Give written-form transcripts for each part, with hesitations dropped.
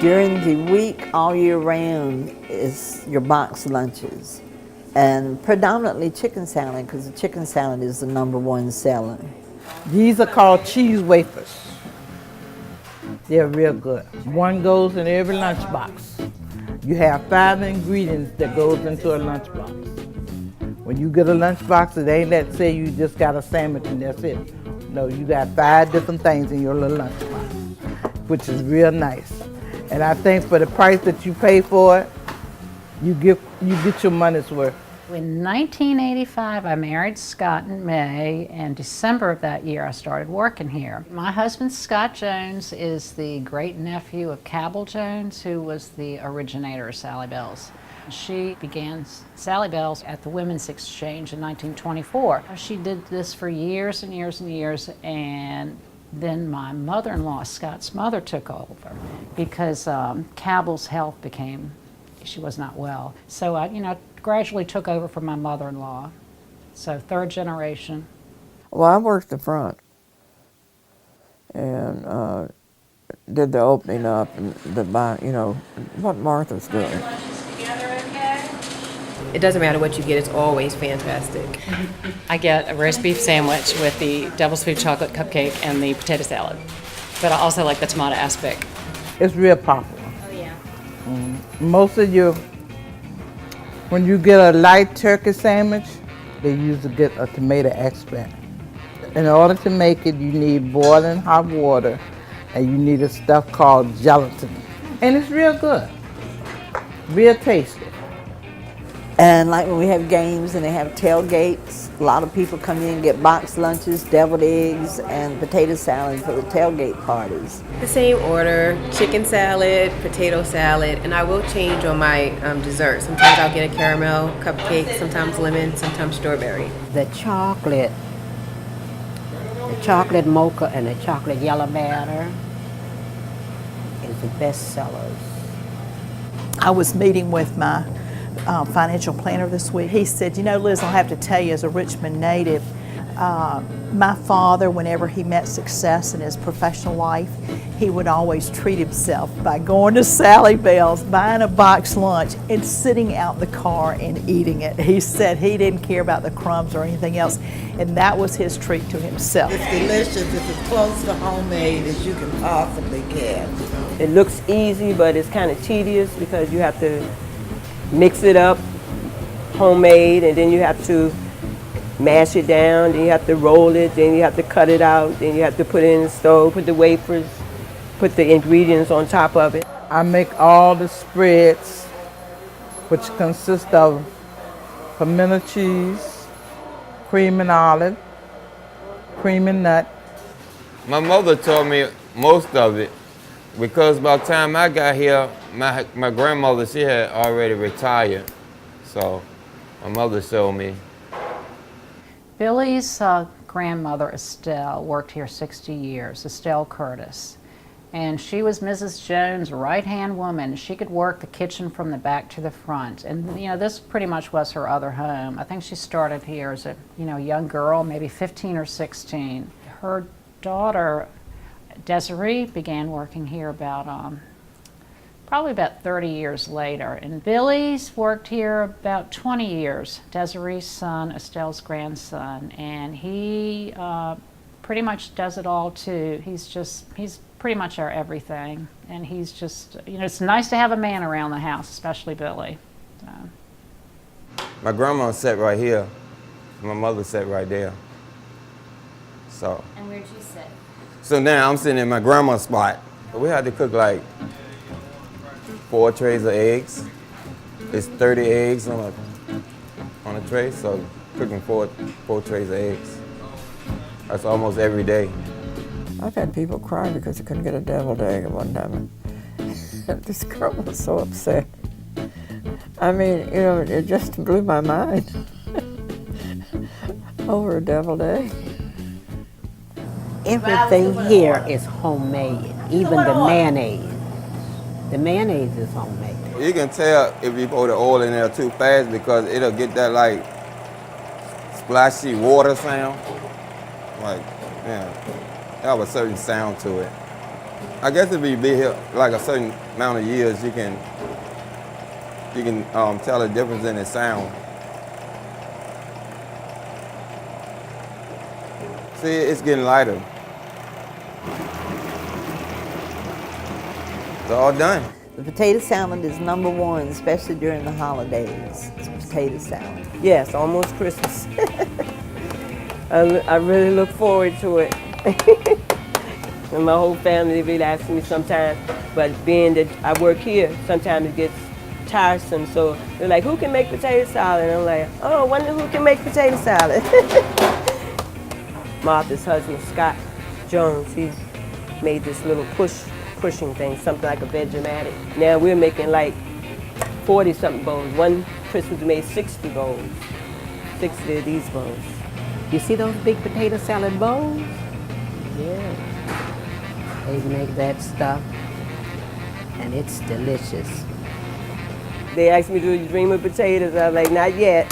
During the week, all year round, is your box lunches. And predominantly chicken salad, because the chicken salad is the #1 seller. These are called cheese wafers. They're real good. One goes in every lunchbox. You have 5 ingredients that goes into a lunchbox. When you get a lunchbox, it ain't that say you just got a sandwich and that's it. No, you got 5 different things in your little lunchbox, which is real nice. And I think for the price that you pay for it, you get your money's worth. In 1985, I married Scott in May, and December of that year I started working here. My husband, Scott Jones, is the great-nephew of Cabell Jones, who was the originator of Sally Bell's. She began Sally Bell's at the Women's Exchange in 1924. She did this for years and years and years, and then my mother-in-law, Scott's mother, took over because Cabell's health became, she was not well. So I, gradually took over from my mother-in-law. So 3rd generation. Well, I worked the front and did the opening up and what Martha's doing. It doesn't matter what you get, it's always fantastic. I get a roast beef sandwich with the devil's food chocolate cupcake and the potato salad. But I also like the tomato aspic. It's real popular. Oh yeah. Most of you, when you get a light turkey sandwich, they usually get a tomato extract. In order to make it, you need boiling hot water and you need a stuff called gelatin. And it's real good, real tasty. And like when we have games and they have tailgates, a lot of people come in and get box lunches, deviled eggs, and potato salad for the tailgate parties. The same order, chicken salad, potato salad, and I will change on my dessert. Sometimes I'll get a caramel cupcake, sometimes lemon, sometimes strawberry. The chocolate mocha and the chocolate yellow batter is the best sellers. I was meeting with my financial planner this week. He said, Liz, I'll have to tell you, as a Richmond native, my father, whenever he met success in his professional life, he would always treat himself by going to Sally Bell's, buying a box lunch, and sitting out in the car and eating it. He said he didn't care about the crumbs or anything else, and that was his treat to himself. It's delicious. It's as close to homemade as you can possibly get. It looks easy, but it's kind of tedious because you have to mix it up, homemade, and then you have to mash it down, then you have to roll it, then you have to cut it out, then you have to put it in the stove, put the wafers, put the ingredients on top of it. I make all the spreads, which consist of pimento cheese, cream and olive, cream and nut. My mother taught me most of it because by the time I got here, my grandmother, she had already retired. So my mother showed me. Billy's grandmother, Estelle, worked here 60 years, Estelle Curtis. And she was Mrs. Jones' right-hand woman. She could work the kitchen from the back to the front. And this pretty much was her other home. I think she started here as a young girl, maybe 15 or 16. Her daughter, Desiree, began working here probably about 30 years later. And Billy's worked here about 20 years, Desiree's son, Estelle's grandson, and he pretty much does it all too. He's pretty much our everything, and he's just, it's nice to have a man around the house, especially Billy. So. My grandma sat right here, my mother sat right there. So. And where'd you sit? So now I'm sitting in my grandma's spot. We had to cook like 4 trays of eggs. It's 30 eggs on a tray, so cooking four trays of eggs. That's almost every day. I've had people cry because they couldn't get a deviled egg at one time. This girl was so upset. I mean, it just blew my mind over a deviled egg. Everything here is homemade, even the mayonnaise. The mayonnaise is homemade. You can tell if you put the oil in there too fast because it'll get that like splashy water sound. Like, yeah, have a certain sound to it. I guess if you be here like a certain amount of years, you can tell the difference in the sound. See, it's getting lighter. It's all done. The potato salad is #1, especially during the holidays. It's potato salad. Yes, almost Christmas. I really look forward to it. And my whole family be asking me sometimes, but being that I work here, sometimes it gets tiresome. So they're like, who can make potato salad? And I'm like, oh, I wonder who can make potato salad. Martha's husband, Scott Jones, he made this little pushing thing, something like a Vegematic. Now we're making like 40-something bowls. One Christmas we made 60 bowls, 60 of these bowls. You see those big potato salad bowls? Yeah. They make that stuff, and it's delicious. They asked me, do you dream of potatoes? I was like, not yet.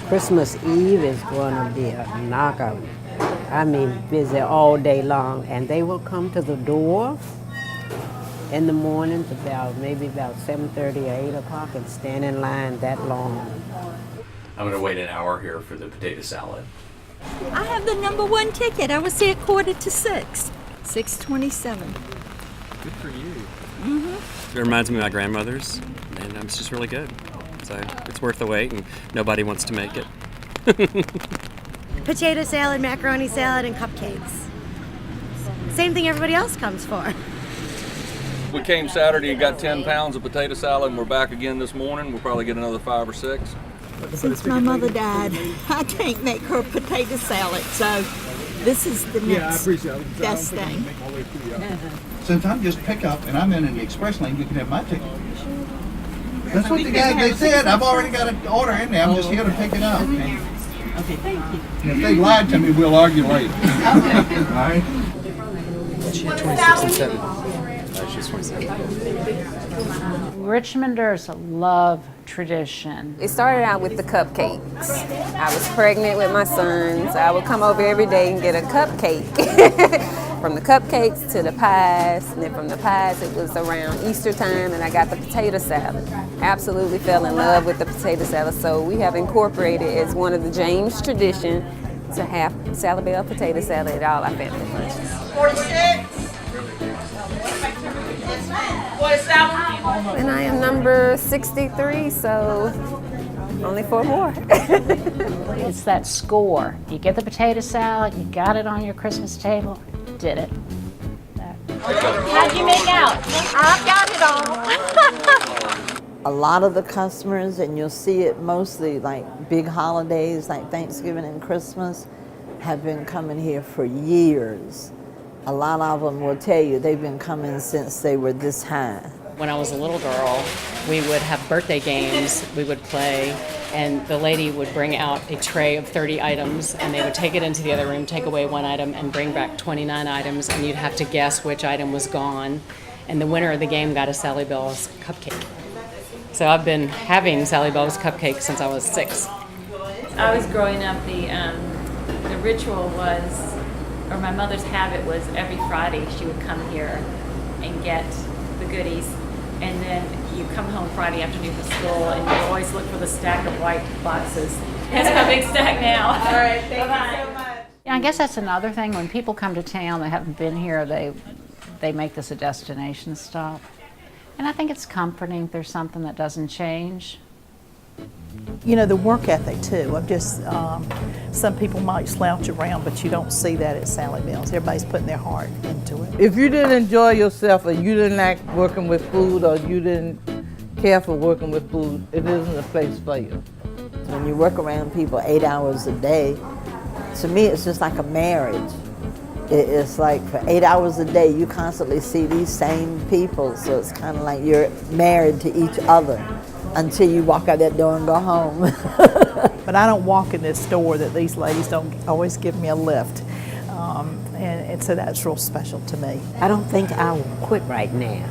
Christmas Eve is going to be a knockout. I mean, busy all day long, and they will come to the door in the mornings maybe about 7:30 or 8 o'clock and stand in line that long. I'm gonna wait an hour here for the potato salad. I have the #1 ticket. I was here 5:45, 6:27. Good for you. It reminds me of my grandmother's, and it's just really good. So it's worth the wait, and nobody wants to make it. Potato salad, macaroni salad, and cupcakes. Same thing everybody else comes for. We came Saturday and got 10 pounds of potato salad, and we're back again this morning. We'll probably get another 5 or 6. Since my mother died, I can't make her potato salad, so this is the next best thing. Since I'm just pickup and I'm in the express lane, you can have my ticket. That's what they said. I've already got an order in there. I'm just here to pick it up. Okay, thank you. And if they lied to me, we'll argue later. All right? She had 26 and 7. She's 27. Richmonders love tradition. It started out with the cupcakes. I was pregnant with my sons. I would come over every day and get a cupcake. From the cupcakes to the pies, and then from the pies it was around Easter time, and I got the potato salad. Absolutely fell in love with the potato salad, so we have incorporated as one of the James tradition to have Salad Bell potato salad at all our family functions. 46. And I am number 63, so only 4 more. It's that score. You get the potato salad, you got it on your Christmas table, did it. How'd you make out? I've got it all. A lot of the customers, and you'll see it mostly like big holidays like Thanksgiving and Christmas, have been coming here for years. A lot of them will tell you they've been coming since they were this high. When I was a little girl, we would have birthday games, we would play, and the lady would bring out a tray of 30 items, and they would take it into the other room, take away 1 item, and bring back 29 items, and you'd have to guess which item was gone. And the winner of the game got a Sally Bell's cupcake. So I've been having Sally Bell's cupcake since I was 6. I was growing up, the ritual was, or my mother's habit was, every Friday she would come here and get the goodies, and then you come home Friday afternoon from school and you always look for the stack of white boxes. That's my big stack now. All right, thank you so much. Yeah, I guess that's another thing. When people come to town that haven't been here, they make this a destination stop. And I think it's comforting if there's something that doesn't change. You know, the work ethic too. Of just some people might slouch around, but you don't see that at Sally Bell's. Everybody's putting their heart into it. If you didn't enjoy yourself, or you didn't like working with food, or you didn't care for working with food, it isn't a place for you. When you work around people 8 hours a day, to me it's just like a marriage. It's like for 8 hours a day you constantly see these same people, so it's kind of like you're married to each other until you walk out that door and go home. But I don't walk in this store that these ladies don't always give me a lift. And so that's real special to me. I don't think I will quit right now.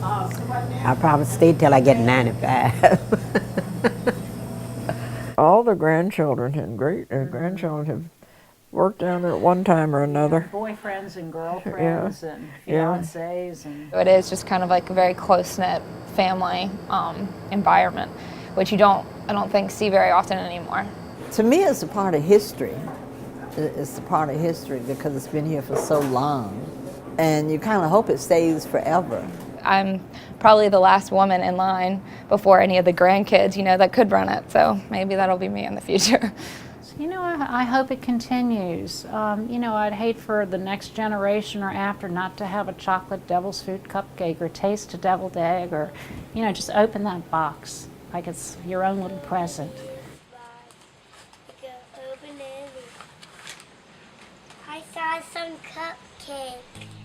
I'll probably stay till I get 95. All the grandchildren and great grandchildren have worked down there at one time or another. Boyfriends and girlfriends and Yeah. fiancés and It is just kind of like a very close-knit family environment, which I don't think see very often anymore. To me, it's a part of history. It's a part of history because it's been here for so long. And you kind of hope it stays forever. I'm probably the last woman in line before any of the grandkids, that could run it. So maybe that'll be me in the future. I hope it continues. I'd hate for the next generation or after not to have a chocolate devil's food cupcake or taste a deviled egg or, just open that box like it's your own little present. I saw some cupcakes.